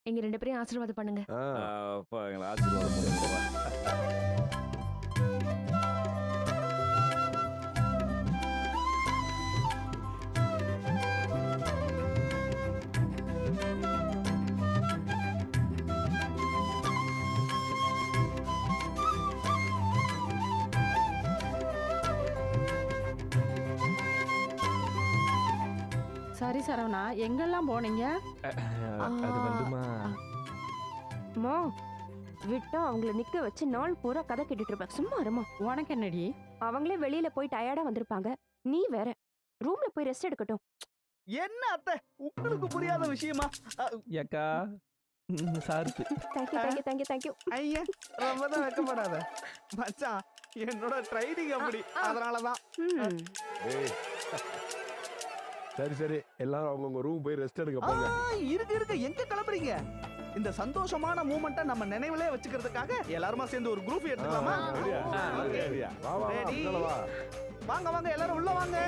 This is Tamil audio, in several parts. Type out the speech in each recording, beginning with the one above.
எங்க 2 பேரையும் ஆசீர்வாதம் பண்ணுங்க. அப்பா எங்களை ஆசீர்வாதம் பண்ணுங்க. சரி சரவணா, எங்கெல்லாம் போனீங்க? அது வந்துமா அம்மா விட்டா அவங்கள நிக்க வச்சு நாள் பூரா கதை கேட்டுட்டு இருப்பேன். சும்மா இருமா. உனக்கு என்னடி? அவங்களே வெளியில போய் டயர்டா வந்திருப்பாங்க. நீ வேற ரூம்ல போய் ரெஸ்ட் எடுக்கட்டும். என்ன அத்தை உங்களுக்கு புரியாத விஷயமா? ஏக்கா சாருக்கு தேங்க்யூ தேங்க்யூ தேங்க்யூ தேங்க்யூ. ஐயா ரொம்ப தான் வெக்கப்படாத மச்சான். என்னோட ட்ரைனிங் அப்படி, அதனாலதான். ஏய் சரி சரி எல்லாரும் அவங்கவுங்க ரூம் போய் ரெஸ்ட் எடுக்க போங்க. இருக்கு எங்க கிளம்புறீங்க? இந்த சந்தோஷமான மூமெண்ட்டை நம்ம நினைவிலே வச்சுக்கிறதுக்காக எல்லாருமா சேர்ந்து ஒரு குரூப் எடுத்துக்கலாமா? ரெடியா? Okay. ரெடியா? வா வா வா, Ready? உள்ள வா. வாங்க வாங்க எல்லாரும் உள்ள வாங்க.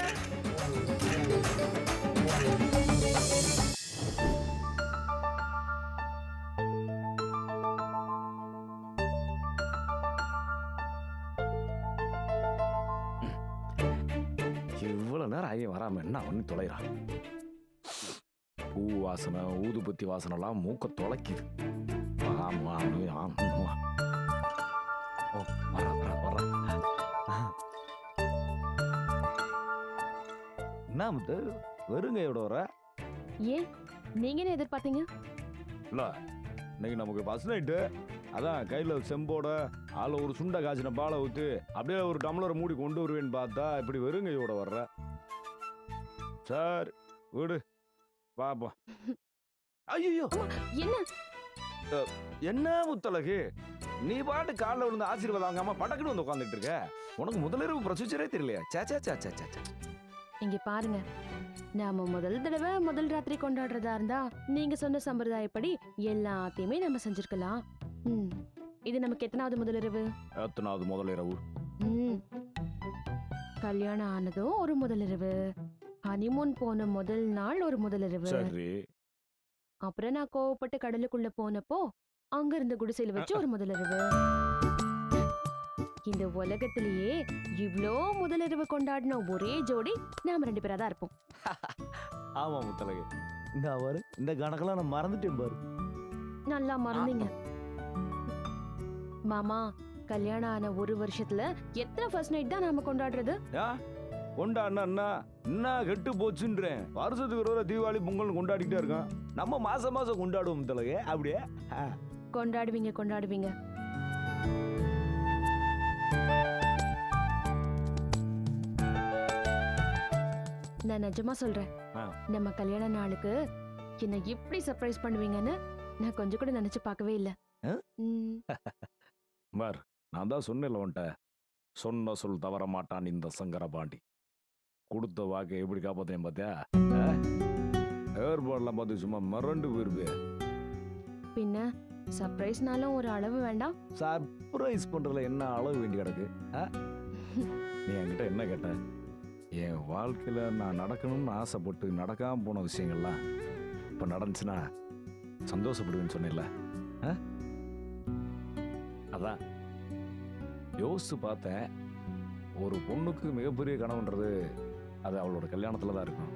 இவ்வளவு நேரம் ஆகி வராம என்ன பண்ணி தொலைறான்? பூ வாசனை ஊதுபத்தி வாசனை எல்லாம் மூக்க தொலைக்குது. ஆமா, ஆமா. ஓ, வர. என்ன முத்து வெறுங்கையோட வர? ஏன் நீங்க என்ன எதிர்பார்த்தீங்க? இல்ல இன்னைக்கு நமக்கு பஸ் நைட்டு, அதான் கையில செம்போட அதில் ஒரு சுண்டை காய்ச்சின பாலை ஊத்து அப்படியே ஒரு டம்ளரை மூடி கொண்டு வருவேன்னு பார்த்தா இப்படி வெறுங்கையோட வர்ற. சார் வீடு பாப்பா. ஐயோ என்ன என்ன முத்தலகு, நீ பாட்டு காலில் விழுந்து ஆசீர்வாதம் வாங்காம படக்குன்னு வந்து உட்காந்துட்டு இருக்க. உனக்கு முதலிரவு ப்ரொசீஜரே தெரியலையா? சே. இங்க பாருங்க, நாம முதல் தடவை முதல் ராத்திரி கொண்டாடுறதா இருந்தா நீங்க சொன்ன சம்பிரதாயப்படி எல்லாத்தையுமே நம்ம செஞ்சிருக்கலாம். இது நமக்கு எத்தனாவது முதலிரவு? எத்தனாவது முதலிரவு? கல்யாணம் ஆனதும் ஒரு முதலிரவு, ஹனிமூன் போன முதல் நாள் ஒரு முதலிரவு, சரி. அப்புறம் நான் கோவப்பட்டு கடலுக்குள்ள போனப்போ அங்க இருந்த குடிசையில வச்சு ஒரு முதலிரவு. இந்த உலகத்திலேயே இவ்ளோ முதலிரவு கொண்டாடின ஒரே ஜோடி நாம 2 பேரா தான் இருப்போம். ஆமா முத்தலகு, இந்த அவரு இந்த கணக்கெல்லாம் நான் மறந்துட்டேன் பாரு. நல்லா மறந்தீங்க மாமா. கல்யாணம் ஆன ஒரு வருஷத்துல எத்தனை ஃபர்ஸ்ட் நைட் தான் நாம கொண்டாடுறது? கொண்டாடினா என்ன கெட்டு போச்சுன்றேன். வருஷத்துக்கு ஒரு தடவை தீபாவளி பொங்கல் கொண்டாடிக்கிட்டே இருக்கோம். நம்ம மாசம் கொண்டாடுவோம் முத்தலகு. அப்படியே கொண்டாடுவீங்க. நான் நிஜமா சொல்றேன், நம்ம கல்யாண நாளுக்கு என்ன எப்படி சர்ப்ரைஸ் பண்ணுவீங்கன்னு நான் கொஞ்சம் கூட நினைச்சு பார்க்கவே இல்ல. பார், நான் தான் சொன்னேன்ல உன்ட்ட, சொன்ன சொல் தவற மாட்டான் இந்த சங்கரபாண்டி. கொடுத்த வாக்கை எப்படி காப்பாத்தேன் பார்த்தியா? ஏர்போர்ட்லாம் பார்த்து சும்மா மறண்டு போயிருப்பே. பின்ன சர்ப்ரைஸ்னாலும் ஒரு அளவு வேண்டாம்? சர்ப்ரைஸ் பண்றதுல என்ன அளவு வேண்டி கிடக்கு? நீ என்கிட்ட என்ன கேட்ட? என் வாழ்க்கையில நான் நடக்கணும்னு ஆசைப்பட்டு நடக்காம போன விஷயங்கள்லாம் இப்ப நடந்துச்சுன்னா சந்தோஷப்படுவேன்னு சொன்னேன்ல. அதான் யோசிச்சு பார்த்தேன். ஒரு பொண்ணுக்கு மிகப்பெரிய கனவுன்றது அது அவளோட கல்யாணத்துல தான் இருக்கும்.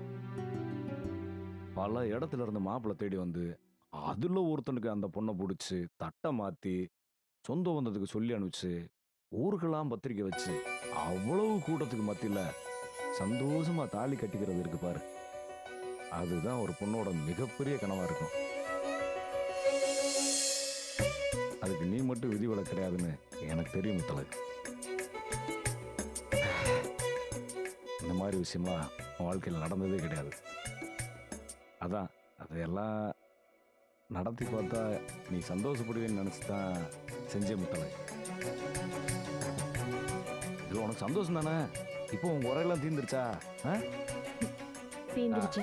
பல இடத்துல இருந்து மாப்பிள்ளை தேடி வந்து அதுல ஒருத்தனுக்கு அந்த பொண்ணை பிடிச்சி தட்டை மாத்தி சொந்த பந்தத்துக்கு சொல்லி அனுப்பிச்சு ஊருக்கெல்லாம் பத்திரிக்கை வச்சு அவ்வளவு கூட்டத்துக்கு மத்தியில சந்தோஷமா தாலி கட்டிக்கிறது இருக்கு பாரு, அதுதான் ஒரு பொண்ணோட மிகப்பெரிய கனவா இருக்கும். அதுக்கு நீ மட்டும் விதிவிலக்கு கிடையாதுன்னு எனக்கு தெரியும் முத்தலகு. இந்த மாதிரி விஷயமா வாழ்க்கையில் நடந்ததே கிடையாது. அதான் அதையெல்லாம் நடத்தி பார்த்தா நீ சந்தோஷப்படுவேன்னு நினைச்சுதான் செஞ்சே முத்தலகு. இது உனக்கு சந்தோஷம் தானே? இப்போ உங்க உரையெல்லாம் தீர்ந்துருச்சா? தீந்துருச்சு.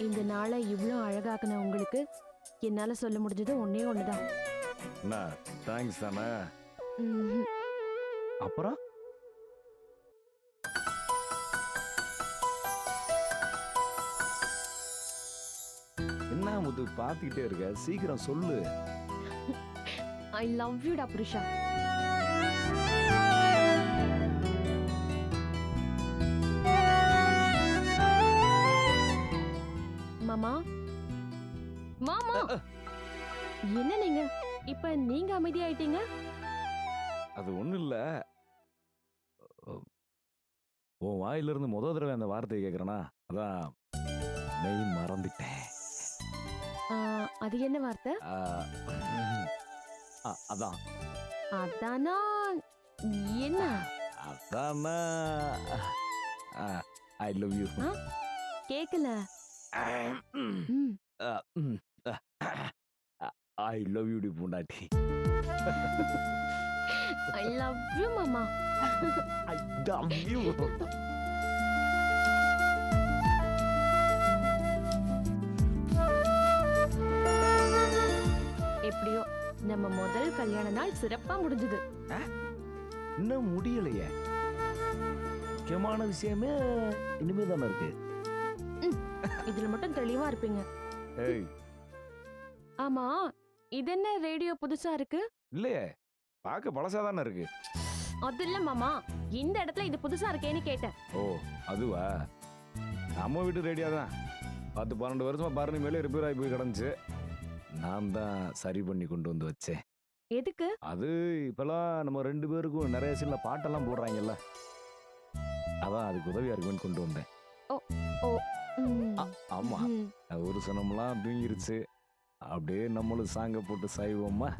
இந்த நாளை இவ்ளோ அழகாக்குன உங்களுக்கு என்னால சொல்ல முடிஞ்சது ஒன்னே ஒண்ணுதான். என்ன தேங்க்ஸ் தானே? அப்புறம் என்ன போது பார்த்துக்கிட்டே இருக்க, சீக்கிரம் சொல்லு. ஐ லவ் யூடா புருஷா. மாமா மாமா, என்ன நீங்க இப்ப நீங்க அமைதியாயிட்டீங்க? அது ஒண்ணும் இல்ல. உன் வாயிலிருந்து முத தடவை அந்த வார்த்தையை கேட்கறேனா, அதான் மெய் மறந்துட்டேன். அது என்ன வார்த்தை? அதான் அதானா என்ன? அதானா ஐ லவ் யூ. கேக்கல. ஐ லவ் யூ டி பொண்டாட்டி. ஐ லவ் யூ மாமா. I love you. எப்படியோ நம்ம முதல் கல்யாண நாள் சிறப்பா முடிஞ்சது. இன்னும் முடியலையே. முக்கியமான விஷயமே இனிமே தானே இருக்கு. இதுல மட்டும் தெளிவா இருப்பீங்க. ஏய், ஆமா, இது என்ன ரேடியோ புதுசா இருக்கு? இல்லையே, பார்க்க பழசா தானே இருக்கு. அது இல்ல மாமா, இந்த இடத்துல இது புதுசா இருக்கேன்னு கேட்டேன். ஓ அதுவா? நம்ம வீட்டு ரேடியோ தான் 10-12 வருஷமா பரணி மேலே ரிப்பேர் ஆகி போய் கிடந்துச்சு. நான் தான் சரி பண்ணி கொண்டு வந்து வச்சேன். எதுக்கு? அது இப்பெல்லாம் நம்ம 2 பேருக்கும் நிறைய சில பாட்டெல்லாம் போடுறாங்கல்ல, அதான் அதுக்கு உதவியா இருக்குன்னு கொண்டு வந்தேன். ஆமா, ஒரு சனம்லாம் தூங்கிருச்சு. அப்படியே நம்மளும் சாங்க போட்டு சாய்வோமா?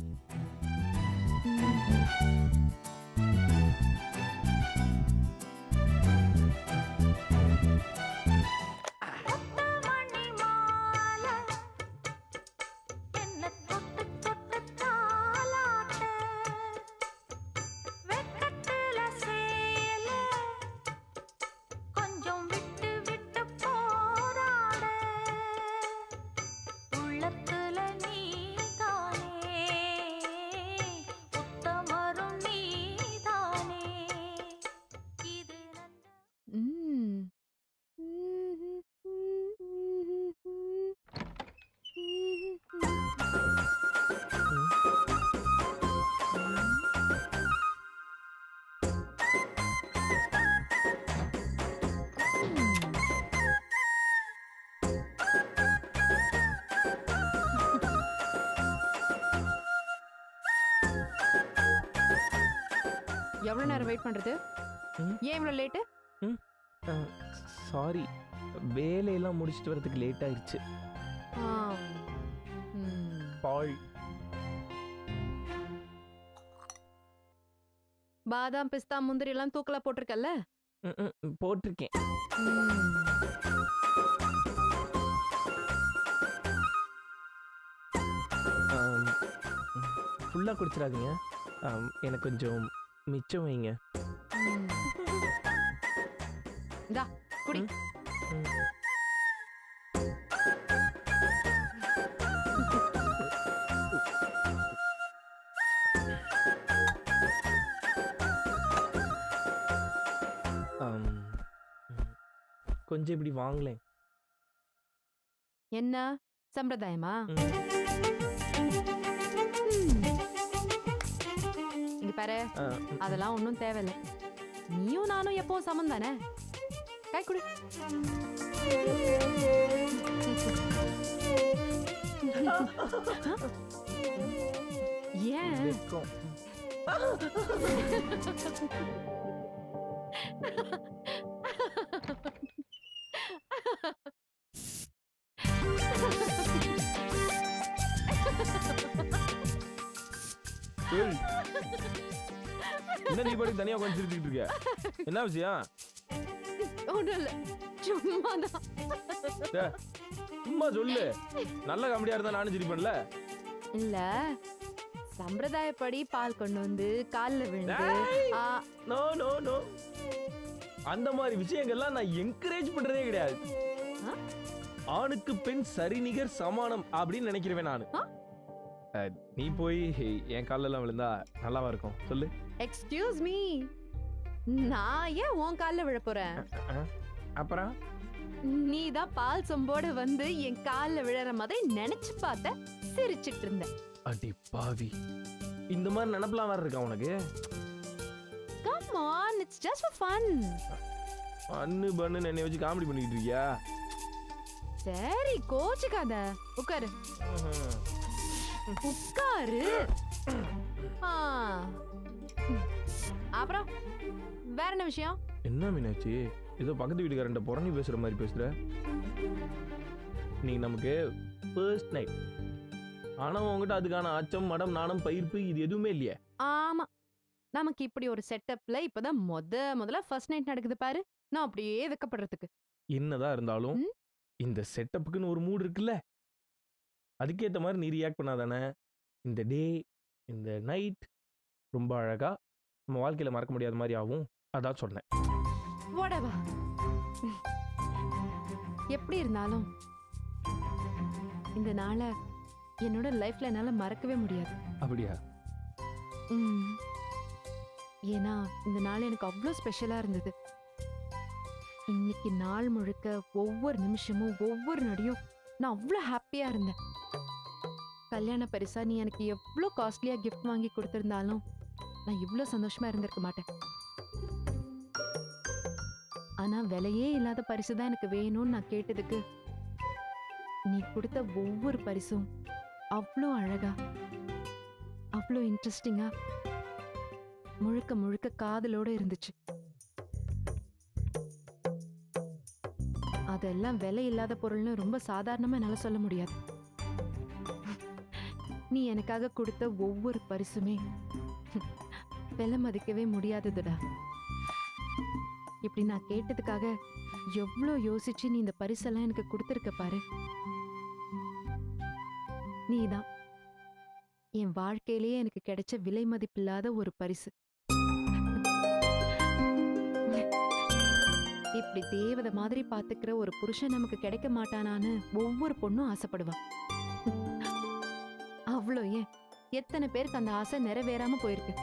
எவ்வளவு நேரம் வெயிட் பண்றது? ஏன் இவ்வளவு லேட்டு? சாரி, வேலையெல்லாம் முடிச்சிட்டு வரதுக்கு லேட் ஆயிடுச்சு. பாய். பாதாம் பிஸ்தா முந்திரி எல்லாம் தூக்கலா போட்டிருக்கல்ல? போட்டிருக்கேன். ஃபுல்லா குடிச்சிடாதீங்க, எனக்கு கொஞ்சம் மிச்சம் வைங்க. இந்தா குடி. கொஞ்சம் இப்படி வாங்களேன். என்ன சம்பிரதாயமா? இங்க பாரு, அதெல்லாம் ஒன்றும் தேவையில்லை. நீயும் நானும் எப்பவும் சமம் தானே? கை கொடு. ஏன்? என்ன நீ பாடி தனியா உட்கார்ந்து சிரிச்சுக்கிட்டு இருக்க? என்ன விஷயம்? ஒண்ணும் இல்ல, சும்மாதான். சும்மா சொல்லு, நல்ல காமெடியா இருந்தா நானும் சிரிப்பேன்ல. இல்ல, சம்பிரதாயப்படி பால் கொண்டு வந்து கால்ல விழுந்து. நோ நோ நோ, அந்த மாதிரி விஷயங்கள்லாம் நான் என்கரேஜ் பண்றதே கிடையாது. ஆணுக்கு பெண் சரிநிகர் சமானம் அப்படின்னு நினைக்கிறேன் நானு. நீ போய் என் கால்ல எல்லாம் விழுந்தா நல்லாவா இருக்கும் சொல்லு? எக்ஸ்கியூஸ் மீ, நான் ஏன் உன் கால்ல விழ போறேன்? அப்புறம் நீ தான் பால் சொம்போட வந்து என் கால்ல விழற மாதிரி நினைச்சு பார்த்த, சிரிச்சிட்டு இருந்த. அடி பாவி, இந்த மாதிரி நினப்பெல்லாம் வேற இருக்கா உனக்கு? Come on, it's just for fun. அண்ணு பண்ணு என்னை வச்சு காமெடி பண்ணிக்கிட்டு இருக்கியா? சரி, கோச்சுக்காத. உட்காரு உட்காரு. ஆ. அப்புறம் வேற என்ன விஷயம்? என்ன மீனாட்சி, ஏதோ பக்கத்து வீட்டுக்காரன்ட்ட புறணி பேசுற மாதிரி பேசுற? நீ நமக்கு ஃபர்ஸ்ட் நைட், ஆனா உங்ககிட்ட அதுக்கான அச்சம், மடம், நாணம், பயிர்ப்பு இது எதுவுமே இல்லையே. ஆமா, நமக்கு இப்படி ஒரு செட்டப்ல இப்பதான் முதல்ல ஃபர்ஸ்ட் நைட் நடக்குது பாரு. நான் அப்படியே வெக்கப்படுறதுக்கு. என்னதான் இருந்தாலும் ம்? இந்த செட்டப்புக்குன்னு ஒரு மூடு இருக்குல்ல, அதுக்கேற்ற மாதிரி நீ ரியாக்ட் பண்ணாதானே இந்த டே, இந்த நைட் ரொம்ப அழகா நம்ம வாழ்க்கையில மறக்க முடியாத மாதிரி ஆகும். அதான் சொன்னேன். Whatever. எப்படி இருந்தாலும் இந்த நாளை என்னோட லைஃப்ல என்னால மறக்கவே முடியாது. அப்படியா? ம். ஏன்னா இந்த நாள் எனக்கு அவ்வளோ ஸ்பெஷலா இருந்தது. இன்னைக்கு நாள் முழுக்க ஒவ்வொரு நிமிஷமும் ஒவ்வொரு நொடியும் நான் அவ்வளோ ஹாப்பியா இருந்தேன். கல்யாண பரிசா நீ எனக்கு எவ்வளோ காஸ்ட்லியா கிஃப்ட் வாங்கி கொடுத்திருந்தாலும் நான் இவ்வளோ சந்தோஷமா இருந்திருக்க மாட்டேன். ஆனா விலையே இல்லாத பரிசு தான் எனக்கு வேணும்னு நான் கேட்டதுக்கு நீ கொடுத்த ஒவ்வொரு பரிசும் அவ்வளோ அழகா, அவ்வளோ இன்ட்ரெஸ்டிங்கா, முழுக்க முழுக்க காதலோட இருந்துச்சு. அதெல்லாம் விலை இல்லாத பொருள்னு ரொம்ப சாதாரணமா என்னால சொல்ல முடியாது. நீ எனக்காக கொடுத்த ஒவ்வொரு பரிசுமே விலை மதிக்கவே முடியாததுடா. இப்படி நான் கேட்டதுக்காக எவ்வளோ யோசிச்சு நீ இந்த பரிசெல்லாம் எனக்கு கொடுத்துருக்க பாரு. நீதான் என் வாழ்க்கையிலேயே எனக்கு கிடைச்ச விலை மதிப்பில்லாத ஒரு பரிசு. இப்படி தேவதை மாதிரி பாத்துக்கிற ஒரு புருஷன் நமக்கு கிடைக்க மாட்டானான்னு ஒவ்வொரு பொண்ணும் ஆசைப்படுவான். அவ்வளோ ஏன் எத்தனை பேருக்கு அந்த ஆசை நிறைவேறாம போயிருக்கு.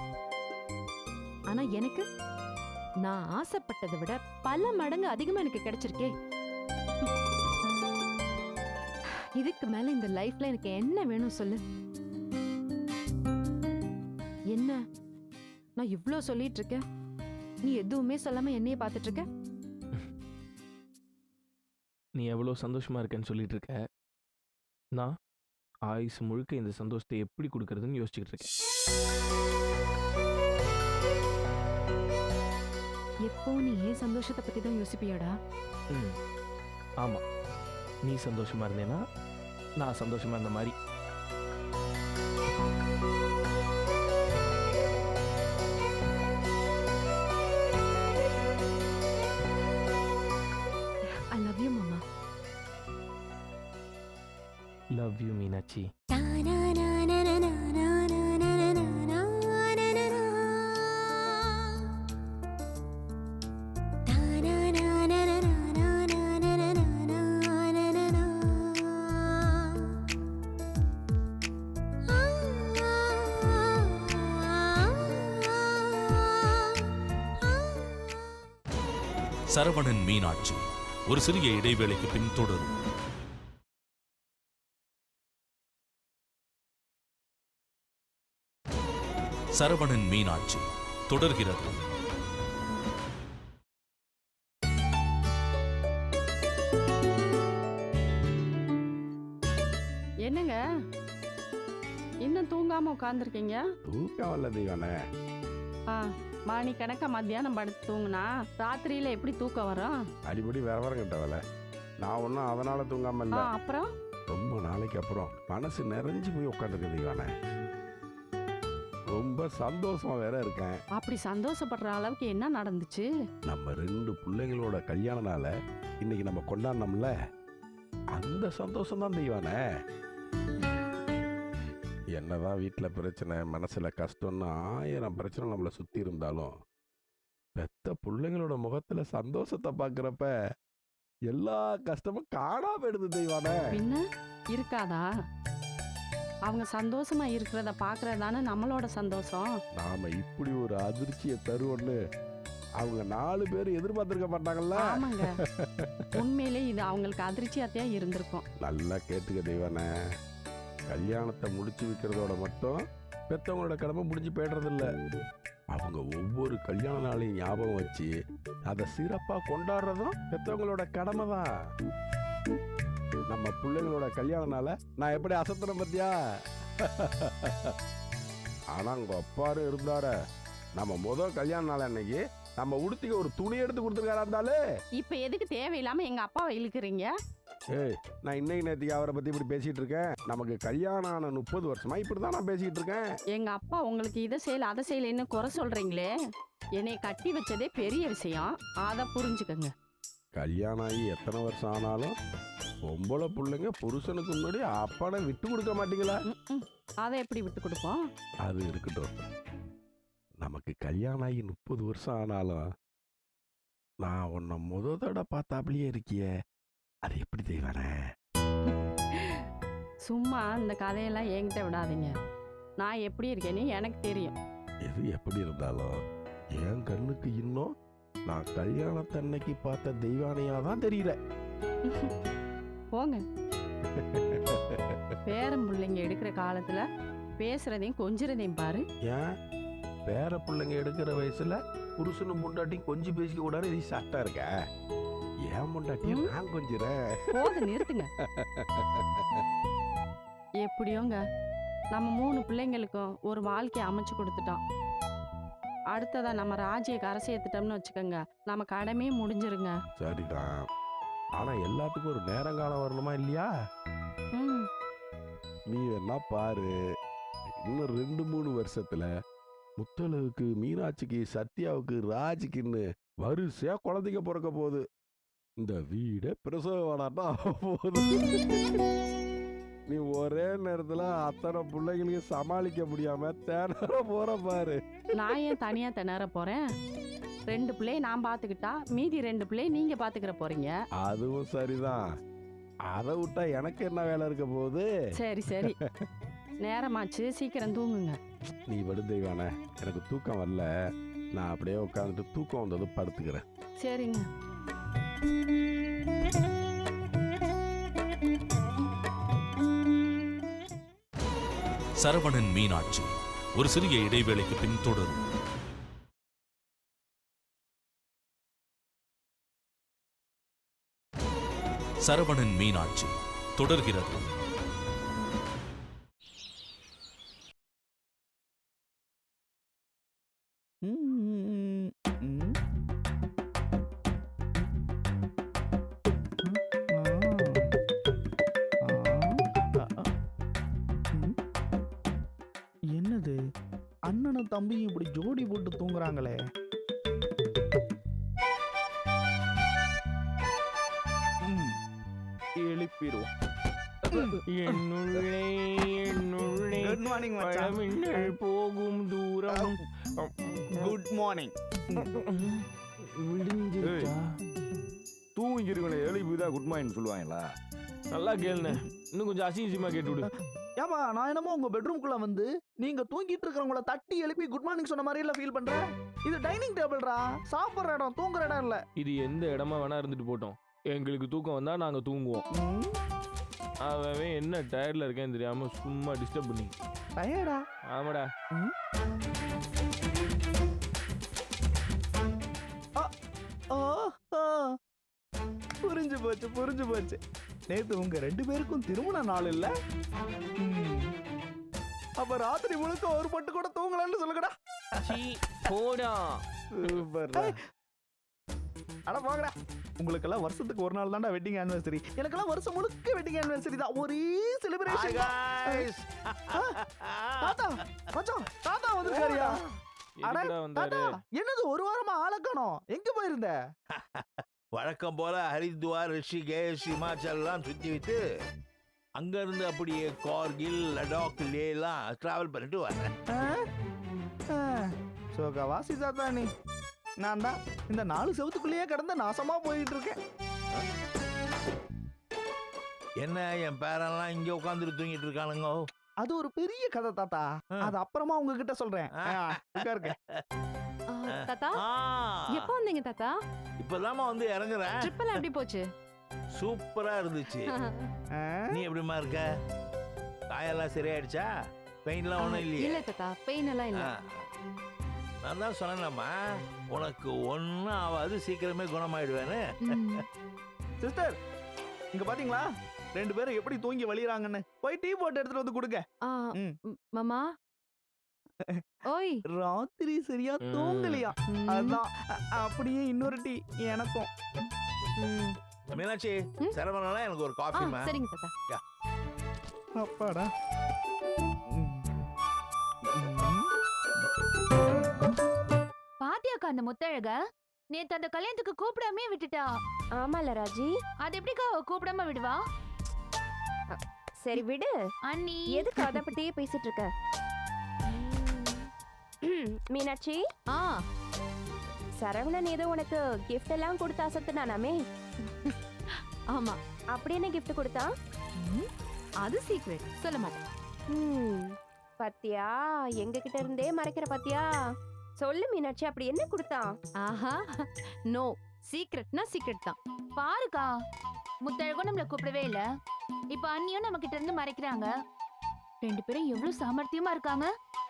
ஆனா எனக்கு நான் ஆசைப்பட்டதை விட பல மடங்கு அதிகமா எனக்கு கிடைச்சிருக்கே. இதுக்கு மேல இந்த லைஃப்ல எனக்கு என்ன வேணும் சொல்லு? என்ன நான் இவ்ளோ சொல்லிட்டு இருக்கேன், நீ எதுவுமே சொல்லாம என்னைய பாத்துட்டு இருக்க? நீ எவ்வளோ சந்தோஷமா இருக்கேன்னு சொல்லிட்டு இருக்க. நான் ஆயுசு முழுக்க இந்த சந்தோஷத்தை எப்படி கொடுக்கறதுன்னு யோசிச்சுக்கிட்டு இருக்கேன். எப்போ நீ ஏன் சந்தோஷத்தை பத்தி தான் யோசிப்பியாடா? ம், ஆமா, நீ சந்தோஷமா இருந்தேன்னா நான் சந்தோஷமா இருந்த மாதிரி. I love you, Mama. Love you Meenakshi. Saravanan Meenakshi ஒரு சிறிய இடைவேளைக்கு பின் தொடரும். சரவணன் மீனாட்சி தொடர்கிறது. என்னங்க இன்னும் தூங்காம உட்காந்துருக்கீங்க? தூக்கம் வரல தெய்வானே. மணி கணக்கா மத்தியானம் படுத்து தூங்குனா ராத்திரியில எப்படி தூக்கம் வரும்? அடிப்படி வேற வேற கிட்ட வேலை. நான் ஒன்றும் அதனால தூங்காம இல்லை. அப்புறம் ரொம்ப நாளைக்கு அப்புறம் மனசு நிறைஞ்சு போய் உட்காந்துருக்கு தெய்வானே. ரொம்ப சந்தோஷமா வேற இருக்கேன். அப்படி சந்தோஷப்படுற அளவுக்கு என்ன நடந்துச்சு? நம்ம 2 பிள்ளைங்களோட கல்யாண நாளை இன்னைக்கு நம்ம கொண்டாடினோம்ல, அந்த சந்தோஷம் தான் தெய்வானே. என்னதான் வீட்டில் பிரச்சனை, மனசுல கஷ்டம்னு 1000 பிரச்சனை நம்மளை சுத்தி இருந்தாலும் பெத்த பிள்ளைங்களோட முகத்துல சந்தோஷத்தை பார்க்குறப்ப எல்லா கஷ்டமும் காணாம எடுது தெய்வானே. பின்ன இருக்காதா? அவங்க சந்தோஷமா இருக்கிறத பாக்குறது தானே நம்மளோட சந்தோஷம். நாம இப்படி ஒரு அதிர்ச்சியை தருவோன்னு அவங்க 4 பேர் எதிர்பார்த்திருக்க மாட்டாங்கல்ல. ஆமாங்க, உண்மையிலே இது அவங்களுக்கு அதிர்ச்சியாத்தையா இருந்திருக்கும். நல்லா கேட்டுக்க தெய்வானே, கல்யாணத்தை முடிச்சு வைக்கிறதோட மட்டும் பெத்தவங்களோட கடமை முடிஞ்சு போய்டுறதில்ல. அவங்க ஒவ்வொரு கல்யாண நாளையும் ஞாபகம் வச்சு அதை சிறப்பா கொண்டாடுறதும் பெத்தவங்களோட கடமை தான். நம்ம பிள்ளைங்களோட கல்யாண நாளை நான் எப்படி அசத்துறேன் பத்தியா? ஆனா உங்க அப்பாரு இருந்தாரு, நம்ம முதல் கல்யாண நாள் அன்னைக்கு நம்ம உடுத்திக்க ஒரு துணி எடுத்து கொடுத்துருக்காரா இருந்தாலும். இப்ப எதுக்கு தேவையில்லாம எங்க அப்பாவை இழுக்கிறீங்க? ஏய், நான் இன்னைக்கு நேற்றுக்கு அவரை பத்தி இப்படி பேசிட்டு இருக்கேன். நமக்கு கல்யாணம் ஆன 30 வருஷமா இப்படிதான் நான் பேசிட்டு இருக்கேன். எங்க அப்பா உங்களுக்கு இதை செய்யல அதை செய்யலன்னு குறை சொல்றீங்களே, என்னை கட்டி வச்சதே பெரிய விஷயம், அதை புரிஞ்சுக்கங்க. கல்யாணம் ஆகி எத்தனை வருஷம் ஆனாலும் பொம்பளை பிள்ளைங்க புருஷனுக்கு முன்னாடி அப்பனை விட்டு கொடுக்க மாட்டீங்களா? அதை எப்படி விட்டு கொடுப்போம்? அது இருக்கட்டும். நமக்கு கல்யாணம் ஆகி 30 வருஷம் ஆனாலும் நான் உன்னை முத தடவை பார்த்தாப்லயே இருக்கியே, அது எப்படி தெய்வானே? சும்மா இந்த கதையெல்லாம் என்கிட்ட விடாதீங்க. நான் எப்படி இருக்கேன்னு எனக்கு தெரியும். எது எப்படி இருந்தாலும் என் கண்ணுக்கு இன்னும் நான் கல்யாணத்தன்னைக்கு பார்த்த தெய்வானையா தான் தெரியல. போங்க. பேரம் பிள்ளைங்க எடுக்கிற காலத்துல பேசுறதையும் கொஞ்சிறதையும் பாரு. ஏன் பேர பிள்ளைங்க எடுக்கிற வயசுல புருஷனும் முண்டாட்டியும் கொஞ்சம் பேசிக்க கூடாது, இது சட்டா இருக்க? ஏன் முண்டாட்டியும் நான் கொஞ்சிறேன். போது நிறுத்துங்க. எப்படியோங்க நம்ம 3 பிள்ளைங்களுக்கும் ஒரு வாழ்க்கையை அமைச்சு கொடுத்துட்டோம். அடுத்ததா நம்ம ராஜ்ய கரை சேர்த்துட்டோம்னு வச்சுக்கோங்க, நம்ம கடமையே முடிஞ்சிருங்க. சரிதான், ஆனா எல்லாத்துக்கும் ஒரு நேரங்காலம் வரணுமா இல்லையா? ம், நீ என்ன பாரு, இன்னும் 2-3 வருஷத்துல முத்தளவுக்கு, மீனாட்சிக்கு, சத்யாவுக்கு, ராஜுக்குன்னு வரிசையா குழந்தைங்க பிறக்க போகுது. இந்த வீடே பிரசவ வாடாட்டா போகுது. நீ ஒரே நேரத்துல அத்தனை பிள்ளைங்களுக்கு சமாளிக்க முடியாம திணற போற பாரு. நான் ஏன் தனியா திணற போறேன்? 2 பிள்ளையை நான் பாத்துக்கிட்டா மீதி 2 பிள்ளையை நீங்க பாத்துக்கிற போறீங்க. அதுவும் சரிதான், அதை விட்டா எனக்கு என்ன வேலை இருக்க போகுது? சரி சரி, நேரமாச்சு, சீக்கிரம் தூங்குங்க. நீ விடு தெய்வானே, எனக்கு தூக்கம் வரல. நான் அப்படியே உட்காந்துட்டு தூக்கம் வந்தது படுத்துக்கிறேன். சரிங்க. சரவணன் மீனாட்சி ஒரு சிறிய இடைவேளைக்கு பின் தொடரும். சரவணன் மீனாட்சி தொடர்கிறது. என்னது, அண்ணனும் தம்பியும் இப்படி ஜோடி போட்டு தூங்குறாங்களே? எழுப்பிடுவோம். என்னுள்ளே என்னுள்ளே குட் மார்னிங் மச்சான். பழமின்னல் போகும் தூரம். Good morning. விடிஞ்சிருச்சா? தூங்கி இருக்கணும், எழுப்பிதான் குட் மார்னிங் சொல்லுவாங்களா? நல்லா கேளுண்ணே, இன்னும் கொஞ்சம் அசிங்கமா கேட்டு விடு. ஏமா, நான் என்னமோ உங்க பெட்ரூம்குள்ள வந்து நீங்க தூங்கிட்டு இருக்கிறவங்கள தட்டி எழுப்பி குட் மார்னிங் சொன்ன மாதிரி எல்லாம் ஃபீல் பண்றேன். இது டைனிங் டேபிள்ரா, சாப்பிடுற இடம், தூங்குற இடம் இல்ல. இது எந்த இடமா வேணா இருந்துட்டு போட்டோம், எங்களுக்கு தூக்கம் வந்தா நாங்க தூங்குவோம். அவன் என்ன டயர்ல இருக்கேன்னு தெரியாம சும்மா டிஸ்டர்ப் பண்ணி. டயர்டா? ஆமாடா. புரிஞ்சு போச்சு, புரிஞ்சு போச்சு. நேத்து உங்க 2 பேருக்கும் திருமண நாள் இல்ல? அப்ப ராத்திரி முழுக்க ஒரு பட்டு கூட தூங்கலன்னு சொல்லுங்கடா. போடா. அட போங்கடா. உங்களுக்கெல்லாம் வருஷத்துக்கு ஒரு நாள் தான்டா வெட்டிங் ஆனிவர்சரி. எனக்கெல்லாம் வருஷம் முழுக்க வெட்டிங் ஆனிவர்சரி தான். ஒரே செலிப்ரேஷன். தாத்தா, மச்சான், தாத்தா வந்திருக்காரியா? தாத்தா, என்னது ஒரு வாரமா ஆளை காணோம், எங்க போயிருந்த? வழக்கம் போல ஹரித்வார், ரிஷிகேஷ், ஹிமாச்சல்லாம் சுத்தி விட்டு அங்க இருந்து அப்படியே கார்கில், லடாக், லேலாம் டிராவல் பண்ணிட்டு வரேன். சோகவாசி தாத்தா நீ. நான் தான் இந்த 4 செவத்துக்குள்ளேயே கடந்த நாசமா போயிட்டு இருக்கேன். என்ன, என் பேரெல்லாம் இங்க உட்காந்துட்டு தூங்கிட்டு இருக்கானுங்க? அது ஒரு பெரிய கதை தாத்தா, அது அப்புறமா உங்ககிட்ட சொல்றேன். உட்காருங்க. தாத்தா ஆ, எப்போ வந்தீங்க தாத்தா? இப்பதாம்மா வந்து இறங்குறேன். ட்ரிப் எல்லாம் எப்படி போச்சு? சூப்பரா இருந்துச்சு. நீ எப்படிமா இருக்க? காயெல்லாம் சரியாயிடுச்சா? பெயின்லாம் ஒண்ணும் இல்லையே? இல்ல தாத்தா, பெயின் எல்லாம் இல்ல. ஆ. நான் தான் சொன்னேன்லம்மா, உனக்கு ஒன்றும் ஆகாது, சீக்கிரமே குணமாயிடுவேன்னு. ம். சிஸ்டர் இங்க பாத்தீங்களா 2 பேரும் எப்படி தூங்கி வலிறாங்கன்னு. போய் டீ போட்டு எடுத்துட்டு வந்து கொடுங்க. ஆ, ம். மாமா ஓய். ராத்திரி சரியா தூங்கலையா? ம். அதான் அப்படியே இன்னொரு டீ எனக்கும். ம். மீனாட்சி, ம்? சரவணா எனக்கு ஒரு ஆ, காஃபிமா. சரிங்க தாத்தா. அப்பாடா. பாத்தியாக்கா அந்த முத்தழக நேத்து அந்த கல்யாணத்துக்கு கூப்பிடாமே விட்டுட்டா. ஆமால ராஜி. அது எப்படிக்கா அவ கூப்பிடாம விடுவா? சரி விடு. அண்ணி எதுக்கு அத பத்தியே பேசிட்டு இருக்க? மீனாட்சி, ஆ, சரவணன் ஏதோ உனக்கு gift எல்லாம் கொடுத்து அசத்துனானாமே. ஆமா. அப்படி என்ன gift கொடுத்தான்? ம், அது சீக்ரெட், சொல்ல மாட்டேன். பாத்தியா, எங்க கிட்ட இருந்தே மறைக்கிற பாத்தியா? சொல்லு மீனாட்சி, அப்படி என்ன கொடுத்தான்? ஆஹா, நோ, சீக்ரெட்னா சீக்ரெட் தான். பாருக்கா, முத்தழகும் நம்மள கூப்பிடவே இல்ல. இப்ப அண்ணியும் நம்ம கிட்ட இருந்து மறைக்கிறாங்க. 2 பேரும் எவ்வளவு சாமர்த்தியமா இருக்காங்க.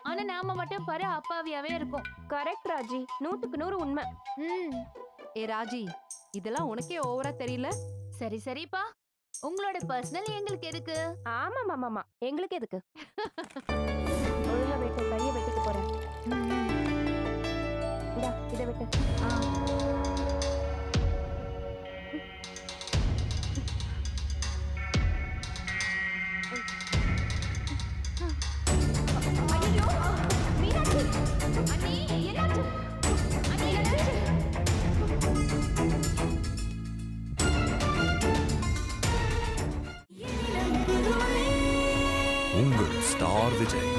ஆனா நாம மட்டும் பாரு அப்பாவியாவே இருக்கோம். கரெக்ட் ராஜி, 100க்கு 100 உண்மை. ஏ ராஜி, இதெல்லாம் உனக்கே ஓவரா தெரியல? சரி சரிப்பா, உங்களோட பர்சனல் எங்களுக்கு எதுக்கு? ஆமா மாமா, எங்களுக்கு எதுக்கு? ஒழுங்கா வெட்டு, கையை வெட்டிட்டு போறேன். இந்தா, இதை வெட்டு. ஐயோ, மீனாட்சி! அண்ணி என்னாச்சு? அண்ணி என்னாச்சு? உங்கள் ஸ்டார் விஜய்.